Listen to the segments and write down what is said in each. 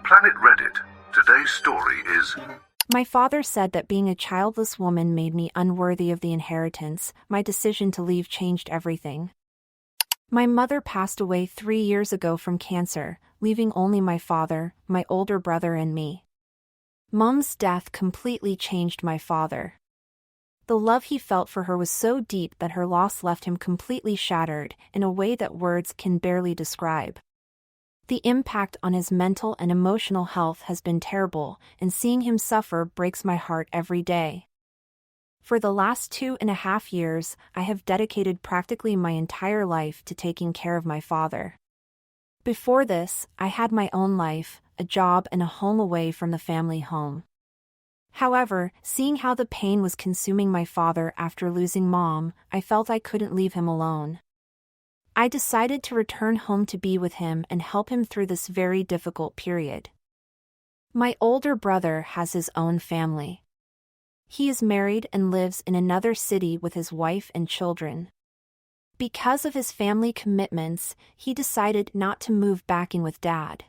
Planet Reddit. Today's story is... My father said that being a childless woman made me unworthy of the inheritance. My decision to leave changed everything. My mother passed away 3 years ago from cancer, leaving only my father, my older brother and me. Mom's death completely changed my father. The love he felt for her was so deep that her loss left him completely shattered, in a way that words can barely describe. The impact on his mental and emotional health has been terrible, and seeing him suffer breaks my heart every day. For the last 2.5 years, I have dedicated practically my entire life to taking care of my father. Before this, I had my own life, a job and a home away from the family home. However, seeing how the pain was consuming my father after losing Mom, I felt I couldn't leave him alone. I decided to return home to be with him and help him through this very difficult period. My older brother has his own family. He is married and lives in another city with his wife and children. Because of his family commitments, he decided not to move back in with Dad.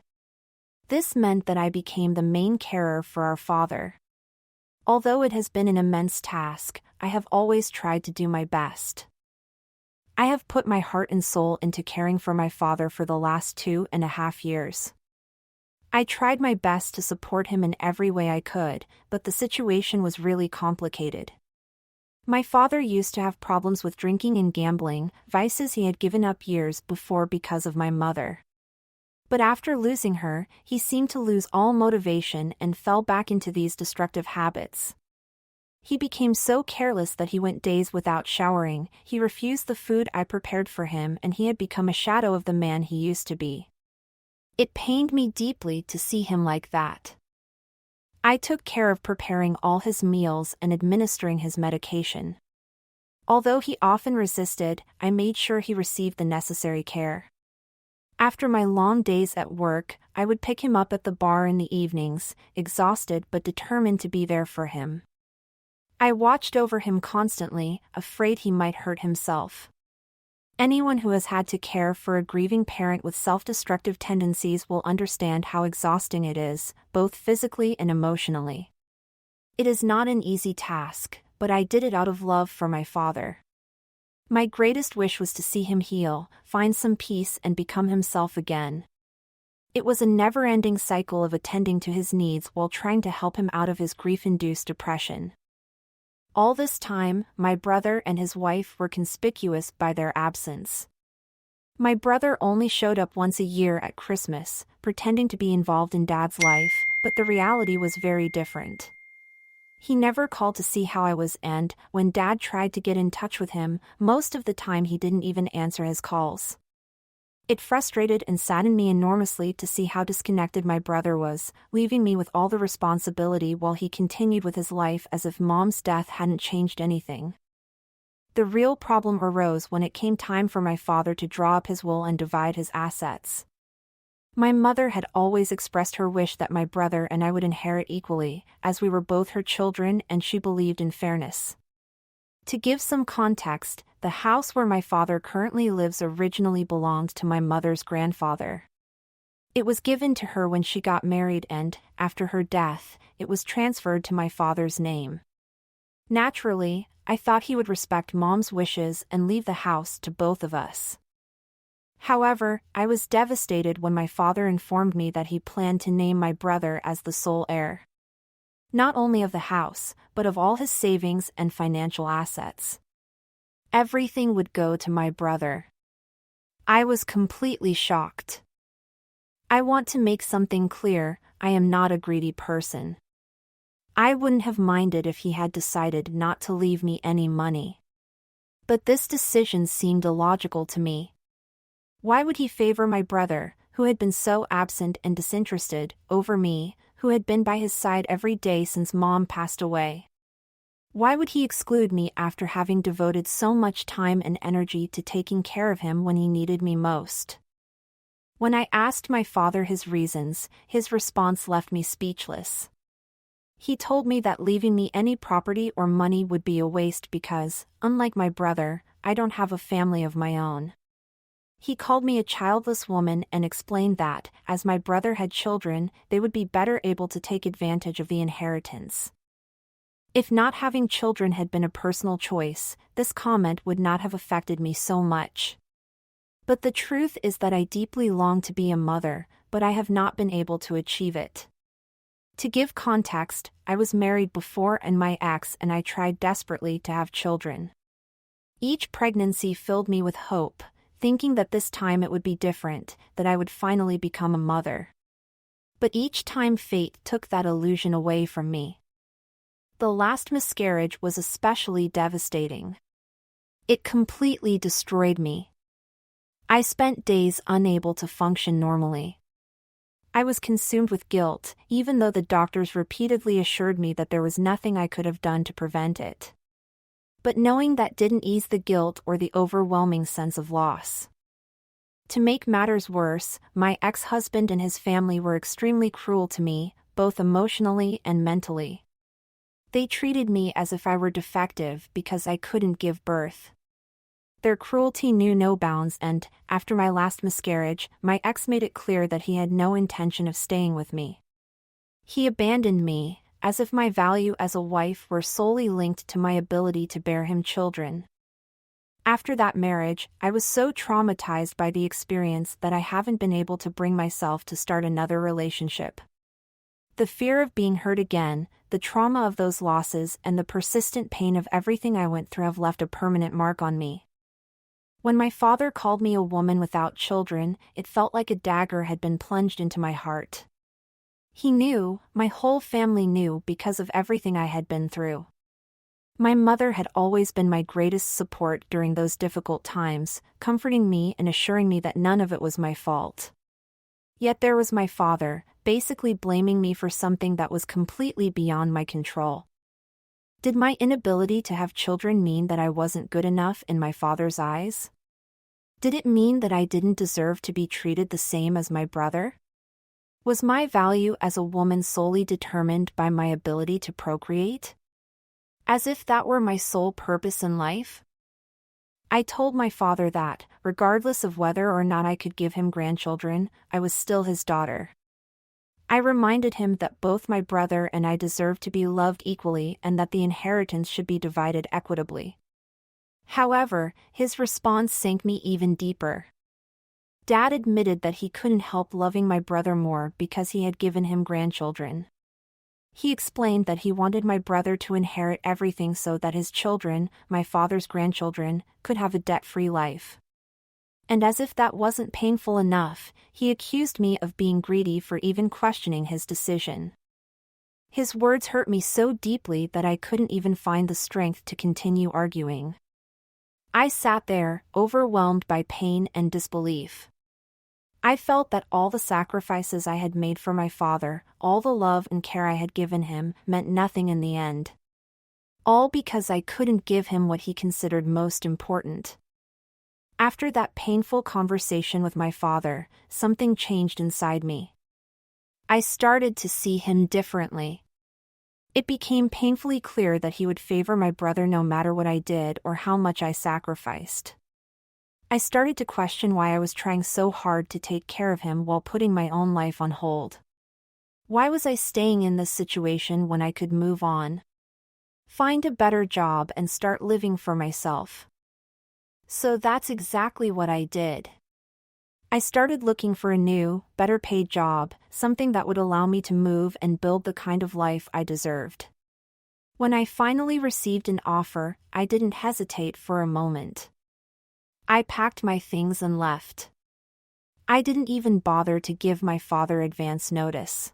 This meant that I became the main carer for our father. Although it has been an immense task, I have always tried to do my best. I have put my heart and soul into caring for my father for the last 2.5 years. I tried my best to support him in every way I could, but the situation was really complicated. My father used to have problems with drinking and gambling, vices he had given up years before because of my mother. But after losing her, he seemed to lose all motivation and fell back into these destructive habits. He became so careless that he went days without showering, he refused the food I prepared for him, and he had become a shadow of the man he used to be. It pained me deeply to see him like that. I took care of preparing all his meals and administering his medication. Although he often resisted, I made sure he received the necessary care. After my long days at work, I would pick him up at the bar in the evenings, exhausted but determined to be there for him. I watched over him constantly, afraid he might hurt himself. Anyone who has had to care for a grieving parent with self-destructive tendencies will understand how exhausting it is, both physically and emotionally. It is not an easy task, but I did it out of love for my father. My greatest wish was to see him heal, find some peace and become himself again. It was a never-ending cycle of attending to his needs while trying to help him out of his grief-induced depression. All this time, my brother and his wife were conspicuous by their absence. My brother only showed up once a year at Christmas, pretending to be involved in Dad's life, but the reality was very different. He never called to see how I was, and, when Dad tried to get in touch with him, most of the time he didn't even answer his calls. It frustrated and saddened me enormously to see how disconnected my brother was, leaving me with all the responsibility while he continued with his life as if Mom's death hadn't changed anything. The real problem arose when it came time for my father to draw up his will and divide his assets. My mother had always expressed her wish that my brother and I would inherit equally, as we were both her children and she believed in fairness. To give some context, the house where my father currently lives originally belonged to my mother's grandfather. It was given to her when she got married and, after her death, it was transferred to my father's name. Naturally, I thought he would respect Mom's wishes and leave the house to both of us. However, I was devastated when my father informed me that he planned to name my brother as the sole heir. Not only of the house, but of all his savings and financial assets. Everything would go to my brother. I was completely shocked. I want to make something clear, I am not a greedy person. I wouldn't have minded if he had decided not to leave me any money. But this decision seemed illogical to me. Why would he favor my brother, who had been so absent and disinterested, over me, who had been by his side every day since Mom passed away? Why would he exclude me after having devoted so much time and energy to taking care of him when he needed me most? When I asked my father his reasons, his response left me speechless. He told me that leaving me any property or money would be a waste because, unlike my brother, I don't have a family of my own. He called me a childless woman and explained that, as my brother had children, they would be better able to take advantage of the inheritance. If not having children had been a personal choice, this comment would not have affected me so much. But the truth is that I deeply long to be a mother, but I have not been able to achieve it. To give context, I was married before and my ex and I tried desperately to have children. Each pregnancy filled me with hope, thinking that this time it would be different, that I would finally become a mother. But each time fate took that illusion away from me. The last miscarriage was especially devastating. It completely destroyed me. I spent days unable to function normally. I was consumed with guilt, even though the doctors repeatedly assured me that there was nothing I could have done to prevent it. But knowing that didn't ease the guilt or the overwhelming sense of loss. To make matters worse, my ex-husband and his family were extremely cruel to me, both emotionally and mentally. They treated me as if I were defective because I couldn't give birth. Their cruelty knew no bounds and, after my last miscarriage, my ex made it clear that he had no intention of staying with me. He abandoned me, as if my value as a wife were solely linked to my ability to bear him children. After that marriage, I was so traumatized by the experience that I haven't been able to bring myself to start another relationship. The fear of being hurt again, the trauma of those losses and the persistent pain of everything I went through have left a permanent mark on me. When my father called me a woman without children, it felt like a dagger had been plunged into my heart. He knew, my whole family knew because of everything I had been through. My mother had always been my greatest support during those difficult times, comforting me and assuring me that none of it was my fault. Yet there was my father, basically blaming me for something that was completely beyond my control. Did my inability to have children mean that I wasn't good enough in my father's eyes? Did it mean that I didn't deserve to be treated the same as my brother? Was my value as a woman solely determined by my ability to procreate? As if that were my sole purpose in life? I told my father that, regardless of whether or not I could give him grandchildren, I was still his daughter. I reminded him that both my brother and I deserved to be loved equally and that the inheritance should be divided equitably. However, his response sank me even deeper. Dad admitted that he couldn't help loving my brother more because he had given him grandchildren. He explained that he wanted my brother to inherit everything so that his children, my father's grandchildren, could have a debt-free life. And as if that wasn't painful enough, he accused me of being greedy for even questioning his decision. His words hurt me so deeply that I couldn't even find the strength to continue arguing. I sat there, overwhelmed by pain and disbelief. I felt that all the sacrifices I had made for my father, all the love and care I had given him, meant nothing in the end. All because I couldn't give him what he considered most important. After that painful conversation with my father, something changed inside me. I started to see him differently. It became painfully clear that he would favor my brother no matter what I did or how much I sacrificed. I started to question why I was trying so hard to take care of him while putting my own life on hold. Why was I staying in this situation when I could move on? Find a better job and start living for myself. So that's exactly what I did. I started looking for a new, better paid job, something that would allow me to move and build the kind of life I deserved. When I finally received an offer, I didn't hesitate for a moment. I packed my things and left. I didn't even bother to give my father advance notice.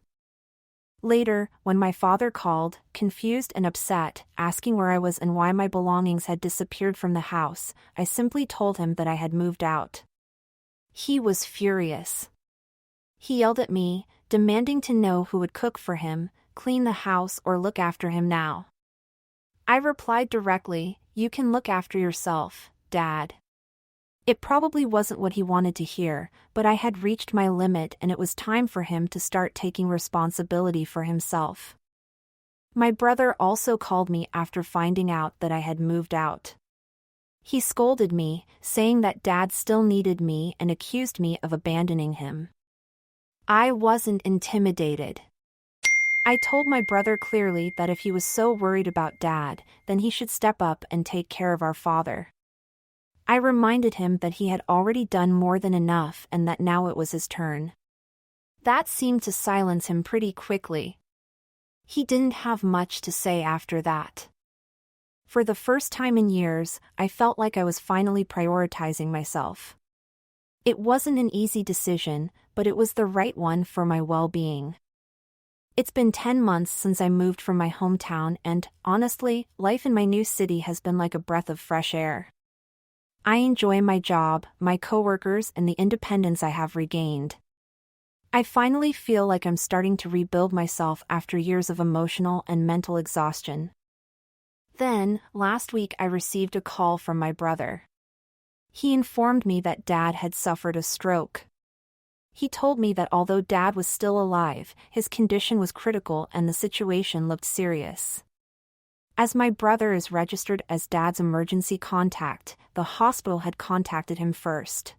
Later, when my father called, confused and upset, asking where I was and why my belongings had disappeared from the house, I simply told him that I had moved out. He was furious. He yelled at me, demanding to know who would cook for him, clean the house or look after him now. I replied directly, "You can look after yourself, Dad." It probably wasn't what he wanted to hear, but I had reached my limit and it was time for him to start taking responsibility for himself. My brother also called me after finding out that I had moved out. He scolded me, saying that Dad still needed me and accused me of abandoning him. I wasn't intimidated. I told my brother clearly that if he was so worried about Dad, then he should step up and take care of our father. I reminded him that he had already done more than enough and that now it was his turn. That seemed to silence him pretty quickly. He didn't have much to say after that. For the first time in years, I felt like I was finally prioritizing myself. It wasn't an easy decision, but it was the right one for my well-being. It's been 10 months since I moved from my hometown and, honestly, life in my new city has been like a breath of fresh air. I enjoy my job, my coworkers, and the independence I have regained. I finally feel like I'm starting to rebuild myself after years of emotional and mental exhaustion. Then, last week I received a call from my brother. He informed me that Dad had suffered a stroke. He told me that although Dad was still alive, his condition was critical and the situation looked serious. As my brother is registered as Dad's emergency contact, the hospital had contacted him first.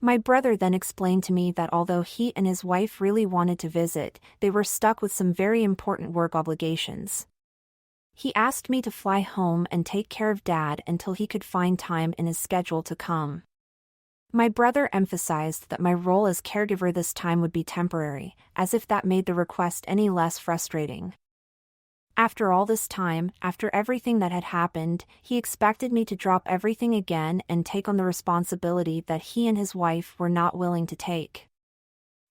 My brother then explained to me that although he and his wife really wanted to visit, they were stuck with some very important work obligations. He asked me to fly home and take care of Dad until he could find time in his schedule to come. My brother emphasized that my role as caregiver this time would be temporary, as if that made the request any less frustrating. After all this time, after everything that had happened, he expected me to drop everything again and take on the responsibility that he and his wife were not willing to take.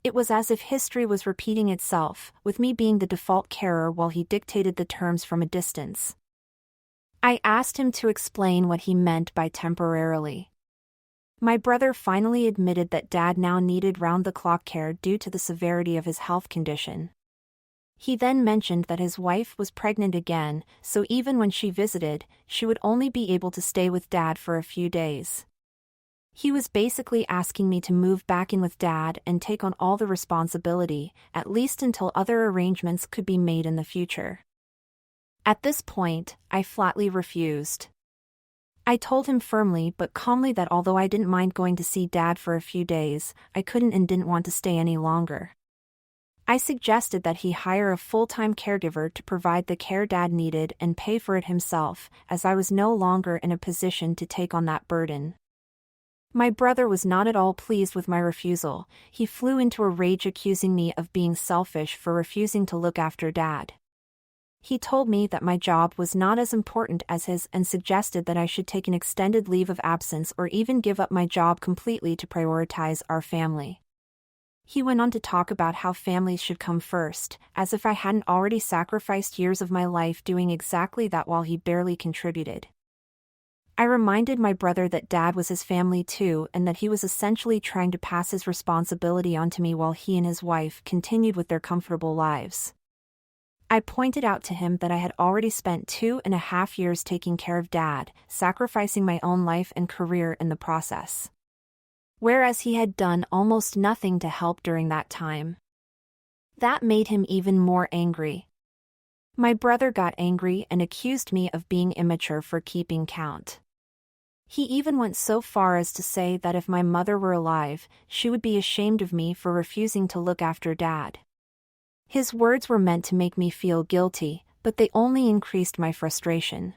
It was as if history was repeating itself, with me being the default carer while he dictated the terms from a distance. I asked him to explain what he meant by temporarily. My brother finally admitted that Dad now needed round-the-clock care due to the severity of his health condition. He then mentioned that his wife was pregnant again, so even when she visited, she would only be able to stay with Dad for a few days. He was basically asking me to move back in with Dad and take on all the responsibility, at least until other arrangements could be made in the future. At this point, I flatly refused. I told him firmly but calmly that although I didn't mind going to see Dad for a few days, I couldn't and didn't want to stay any longer. I suggested that he hire a full-time caregiver to provide the care Dad needed and pay for it himself, as I was no longer in a position to take on that burden. My brother was not at all pleased with my refusal. He flew into a rage accusing me of being selfish for refusing to look after Dad. He told me that my job was not as important as his and suggested that I should take an extended leave of absence or even give up my job completely to prioritize our family. He went on to talk about how families should come first, as if I hadn't already sacrificed years of my life doing exactly that while he barely contributed. I reminded my brother that Dad was his family too and that he was essentially trying to pass his responsibility onto me while he and his wife continued with their comfortable lives. I pointed out to him that I had already spent 2.5 years taking care of Dad, sacrificing my own life and career in the process. Whereas he had done almost nothing to help during that time. That made him even more angry. My brother got angry and accused me of being immature for keeping count. He even went so far as to say that if my mother were alive, she would be ashamed of me for refusing to look after Dad. His words were meant to make me feel guilty, but they only increased my frustration.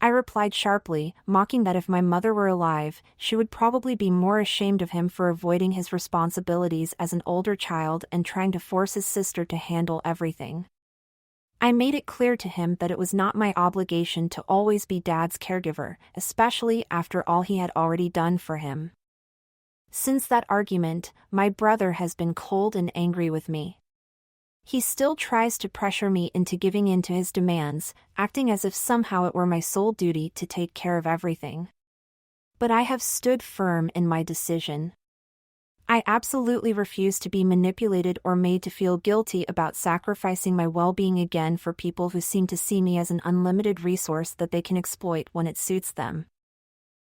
I replied sharply, mocking that if my mother were alive, she would probably be more ashamed of him for avoiding his responsibilities as an older child and trying to force his sister to handle everything. I made it clear to him that it was not my obligation to always be Dad's caregiver, especially after all he had already done for him. Since that argument, my brother has been cold and angry with me. He still tries to pressure me into giving in to his demands, acting as if somehow it were my sole duty to take care of everything. But I have stood firm in my decision. I absolutely refuse to be manipulated or made to feel guilty about sacrificing my well-being again for people who seem to see me as an unlimited resource that they can exploit when it suits them.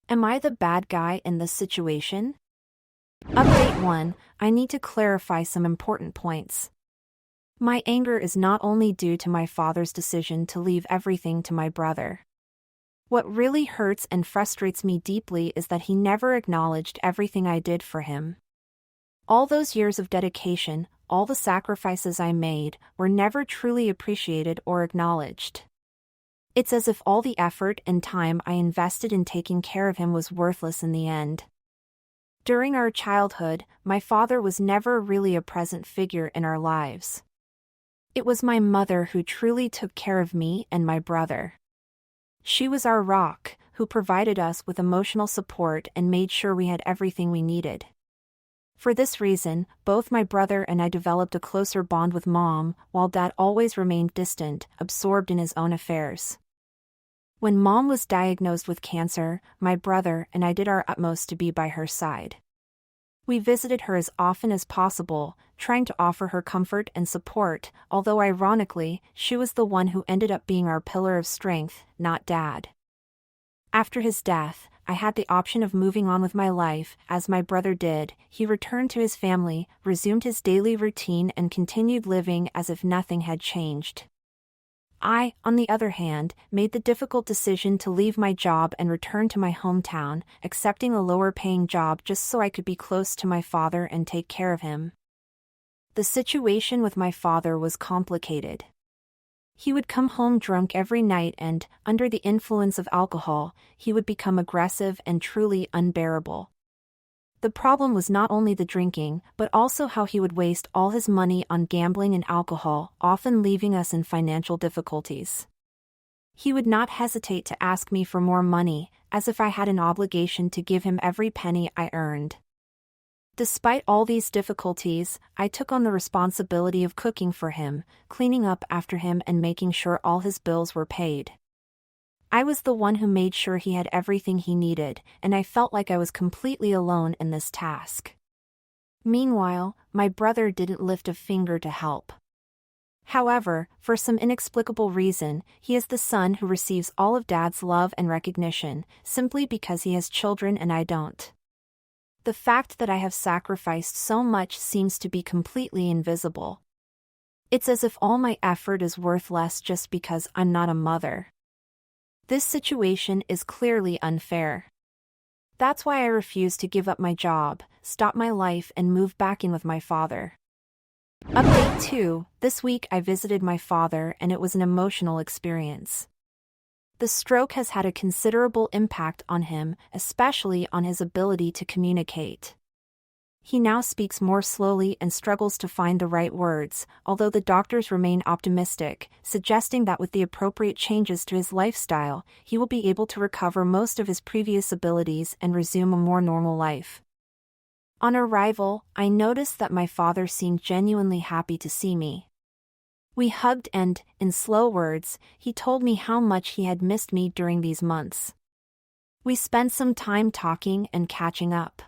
Am I the bad guy in this situation? Update 1. I need to clarify some important points. My anger is not only due to my father's decision to leave everything to my brother. What really hurts and frustrates me deeply is that he never acknowledged everything I did for him. All those years of dedication, all the sacrifices I made, were never truly appreciated or acknowledged. It's as if all the effort and time I invested in taking care of him was worthless in the end. During our childhood, my father was never really a present figure in our lives. It was my mother who truly took care of me and my brother. She was our rock, who provided us with emotional support and made sure we had everything we needed. For this reason, both my brother and I developed a closer bond with Mom, while Dad always remained distant, absorbed in his own affairs. When Mom was diagnosed with cancer, my brother and I did our utmost to be by her side. We visited her as often as possible, trying to offer her comfort and support, although ironically, she was the one who ended up being our pillar of strength, not Dad. After his death, I had the option of moving on with my life, as my brother did. He returned to his family, resumed his daily routine and continued living as if nothing had changed. I, on the other hand, made the difficult decision to leave my job and return to my hometown, accepting a lower-paying job just so I could be close to my father and take care of him. The situation with my father was complicated. He would come home drunk every night and, under the influence of alcohol, he would become aggressive and truly unbearable. The problem was not only the drinking, but also how he would waste all his money on gambling and alcohol, often leaving us in financial difficulties. He would not hesitate to ask me for more money, as if I had an obligation to give him every penny I earned. Despite all these difficulties, I took on the responsibility of cooking for him, cleaning up after him and making sure all his bills were paid. I was the one who made sure he had everything he needed, and I felt like I was completely alone in this task. Meanwhile, my brother didn't lift a finger to help. However, for some inexplicable reason, he is the son who receives all of Dad's love and recognition, simply because he has children and I don't. The fact that I have sacrificed so much seems to be completely invisible. It's as if all my effort is worth less just because I'm not a mother. This situation is clearly unfair. That's why I refuse to give up my job, stop my life and move back in with my father. Update 2. This week I visited my father and it was an emotional experience. The stroke has had a considerable impact on him, especially on his ability to communicate. He now speaks more slowly and struggles to find the right words, although the doctors remain optimistic, suggesting that with the appropriate changes to his lifestyle, he will be able to recover most of his previous abilities and resume a more normal life. On arrival, I noticed that my father seemed genuinely happy to see me. We hugged and, in slow words, he told me how much he had missed me during these months. We spent some time talking and catching up.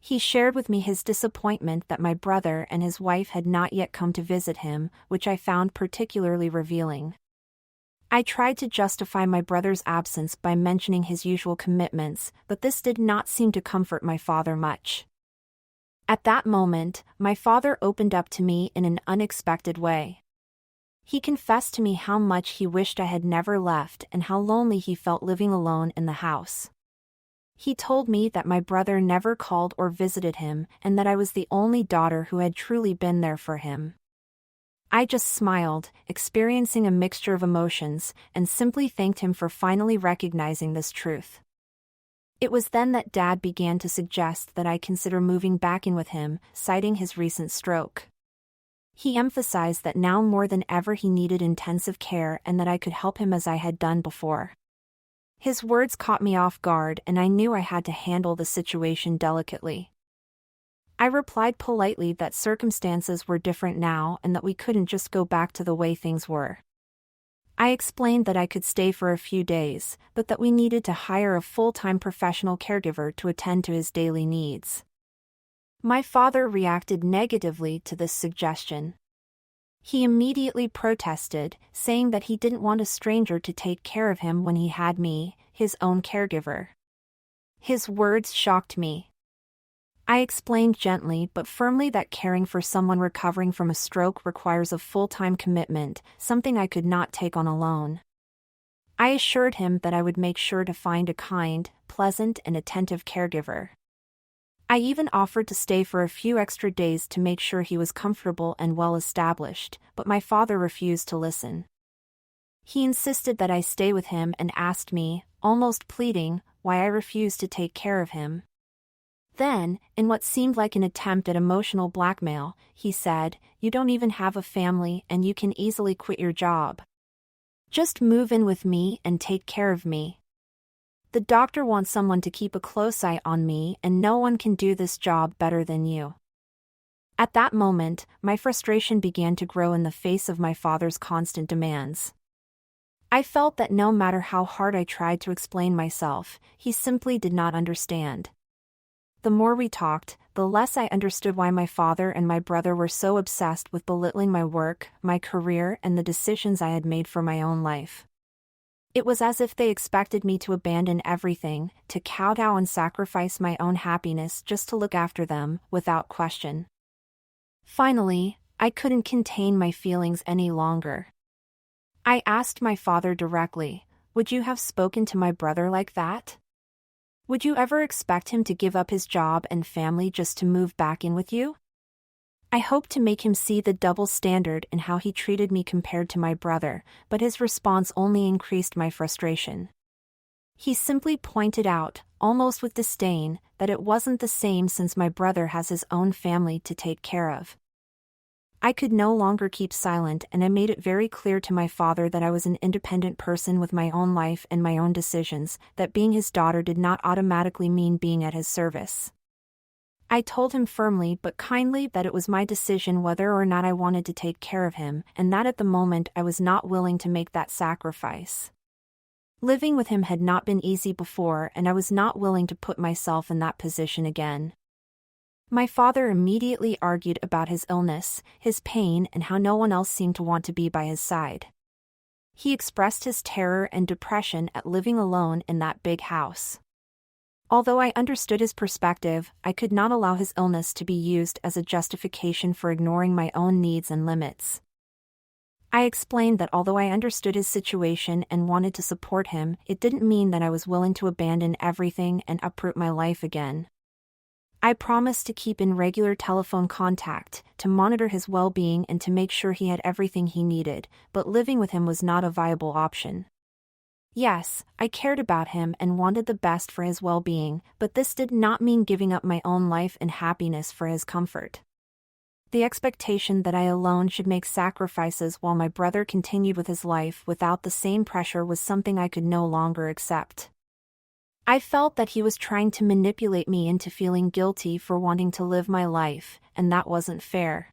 He shared with me his disappointment that my brother and his wife had not yet come to visit him, which I found particularly revealing. I tried to justify my brother's absence by mentioning his usual commitments, but this did not seem to comfort my father much. At that moment, my father opened up to me in an unexpected way. He confessed to me how much he wished I had never left and how lonely he felt living alone in the house. He told me that my brother never called or visited him and that I was the only daughter who had truly been there for him. I just smiled, experiencing a mixture of emotions, and simply thanked him for finally recognizing this truth. It was then that Dad began to suggest that I consider moving back in with him, citing his recent stroke. He emphasized that now more than ever he needed intensive care and that I could help him as I had done before. His words caught me off guard and I knew I had to handle the situation delicately. I replied politely that circumstances were different now and that we couldn't just go back to the way things were. I explained that I could stay for a few days, but that we needed to hire a full-time professional caregiver to attend to his daily needs. My father reacted negatively to this suggestion. He immediately protested, saying that he didn't want a stranger to take care of him when he had me, his own caregiver. His words shocked me. I explained gently but firmly that caring for someone recovering from a stroke requires a full-time commitment, something I could not take on alone. I assured him that I would make sure to find a kind, pleasant, and attentive caregiver. I even offered to stay for a few extra days to make sure he was comfortable and well established, but my father refused to listen. He insisted that I stay with him and asked me, almost pleading, why I refused to take care of him. Then, in what seemed like an attempt at emotional blackmail, he said, "You don't even have a family and you can easily quit your job. Just move in with me and take care of me. The doctor wants someone to keep a close eye on me and no one can do this job better than you." At that moment, my frustration began to grow in the face of my father's constant demands. I felt that no matter how hard I tried to explain myself, he simply did not understand. The more we talked, the less I understood why my father and my brother were so obsessed with belittling my work, my career, and the decisions I had made for my own life. It was as if they expected me to abandon everything, to kowtow and sacrifice my own happiness just to look after them, without question. Finally, I couldn't contain my feelings any longer. I asked my father directly, "Would you have spoken to my brother like that? Would you ever expect him to give up his job and family just to move back in with you?" I hoped to make him see the double standard in how he treated me compared to my brother, but his response only increased my frustration. He simply pointed out, almost with disdain, that it wasn't the same since my brother has his own family to take care of. I could no longer keep silent and I made it very clear to my father that I was an independent person with my own life and my own decisions, that being his daughter did not automatically mean being at his service. I told him firmly but kindly that it was my decision whether or not I wanted to take care of him, and that at the moment I was not willing to make that sacrifice. Living with him had not been easy before and I was not willing to put myself in that position again. My father immediately argued about his illness, his pain, and how no one else seemed to want to be by his side. He expressed his terror and depression at living alone in that big house. Although I understood his perspective, I could not allow his illness to be used as a justification for ignoring my own needs and limits. I explained that although I understood his situation and wanted to support him, it didn't mean that I was willing to abandon everything and uproot my life again. I promised to keep in regular telephone contact, to monitor his well-being and to make sure he had everything he needed, but living with him was not a viable option. Yes, I cared about him and wanted the best for his well-being, but this did not mean giving up my own life and happiness for his comfort. The expectation that I alone should make sacrifices while my brother continued with his life without the same pressure was something I could no longer accept. I felt that he was trying to manipulate me into feeling guilty for wanting to live my life, and that wasn't fair.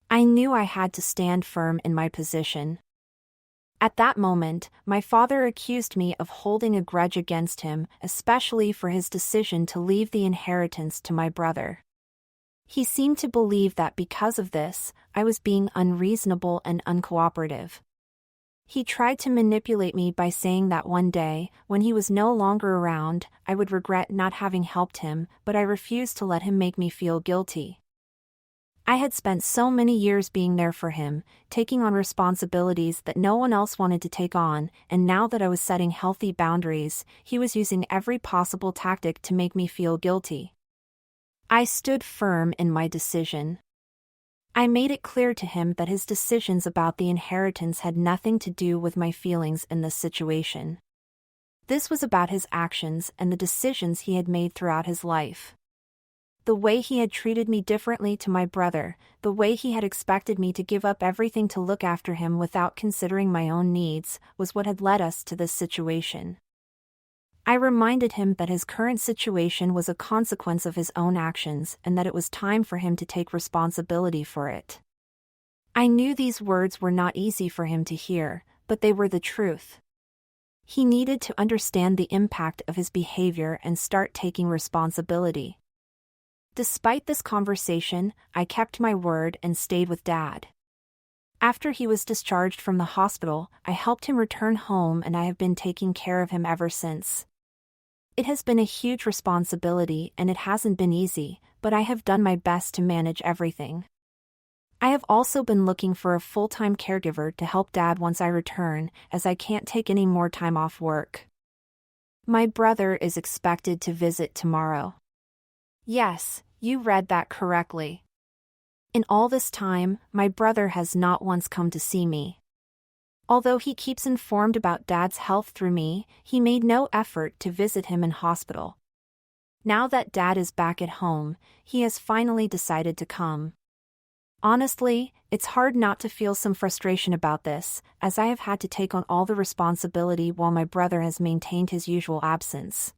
I knew I had to stand firm in my position. At that moment, my father accused me of holding a grudge against him, especially for his decision to leave the inheritance to my brother. He seemed to believe that because of this, I was being unreasonable and uncooperative. He tried to manipulate me by saying that one day, when he was no longer around, I would regret not having helped him, but I refused to let him make me feel guilty. I had spent so many years being there for him, taking on responsibilities that no one else wanted to take on, and now that I was setting healthy boundaries, he was using every possible tactic to make me feel guilty. I stood firm in my decision. I made it clear to him that his decisions about the inheritance had nothing to do with my feelings in this situation. This was about his actions and the decisions he had made throughout his life. The way he had treated me differently to my brother, the way he had expected me to give up everything to look after him without considering my own needs, was what had led us to this situation. I reminded him that his current situation was a consequence of his own actions and that it was time for him to take responsibility for it. I knew these words were not easy for him to hear, but they were the truth. He needed to understand the impact of his behavior and start taking responsibility. Despite this conversation, I kept my word and stayed with Dad. After he was discharged from the hospital, I helped him return home and I have been taking care of him ever since. It has been a huge responsibility and it hasn't been easy, but I have done my best to manage everything. I have also been looking for a full-time caregiver to help Dad once I return, as I can't take any more time off work. My brother is expected to visit tomorrow. Yes, you read that correctly. In all this time, my brother has not once come to see me. Although he keeps informed about Dad's health through me, he made no effort to visit him in hospital. Now that Dad is back at home, he has finally decided to come. Honestly, it's hard not to feel some frustration about this, as I have had to take on all the responsibility while my brother has maintained his usual absence.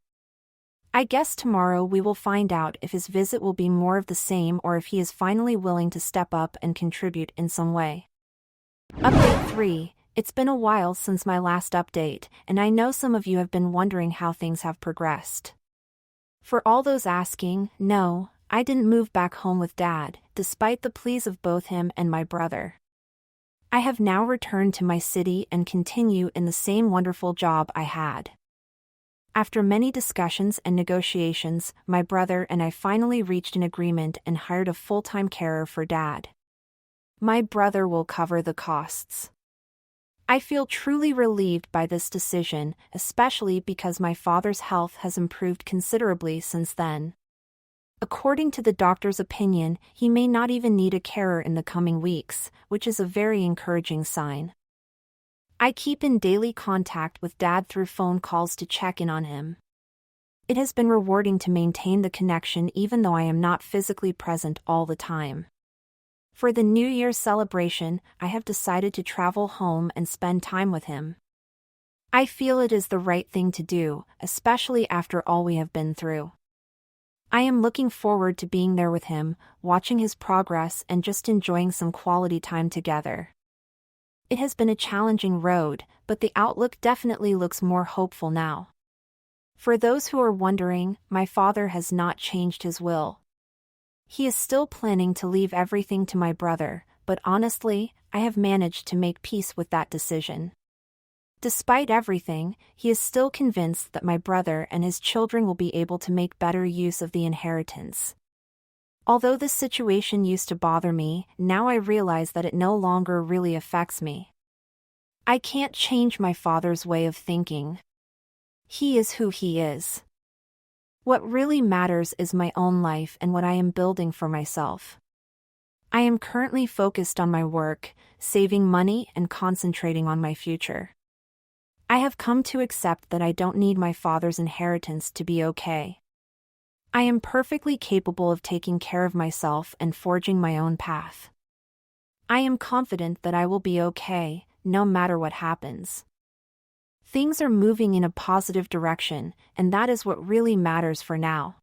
I guess tomorrow we will find out if his visit will be more of the same or if he is finally willing to step up and contribute in some way. Update 3. It's been a while since my last update, and I know some of you have been wondering how things have progressed. For all those asking, no, I didn't move back home with Dad, despite the pleas of both him and my brother. I have now returned to my city and continue in the same wonderful job I had. After many discussions and negotiations, my brother and I finally reached an agreement and hired a full-time carer for Dad. My brother will cover the costs. I feel truly relieved by this decision, especially because my father's health has improved considerably since then. According to the doctor's opinion, he may not even need a carer in the coming weeks, which is a very encouraging sign. I keep in daily contact with Dad through phone calls to check in on him. It has been rewarding to maintain the connection even though I am not physically present all the time. For the New Year's celebration, I have decided to travel home and spend time with him. I feel it is the right thing to do, especially after all we have been through. I am looking forward to being there with him, watching his progress and just enjoying some quality time together. It has been a challenging road, but the outlook definitely looks more hopeful now. For those who are wondering, my father has not changed his will. He is still planning to leave everything to my brother, but honestly, I have managed to make peace with that decision. Despite everything, he is still convinced that my brother and his children will be able to make better use of the inheritance. Although this situation used to bother me, now I realize that it no longer really affects me. I can't change my father's way of thinking. He is who he is. What really matters is my own life and what I am building for myself. I am currently focused on my work, saving money and concentrating on my future. I have come to accept that I don't need my father's inheritance to be okay. I am perfectly capable of taking care of myself and forging my own path. I am confident that I will be okay, no matter what happens. Things are moving in a positive direction, and that is what really matters for now.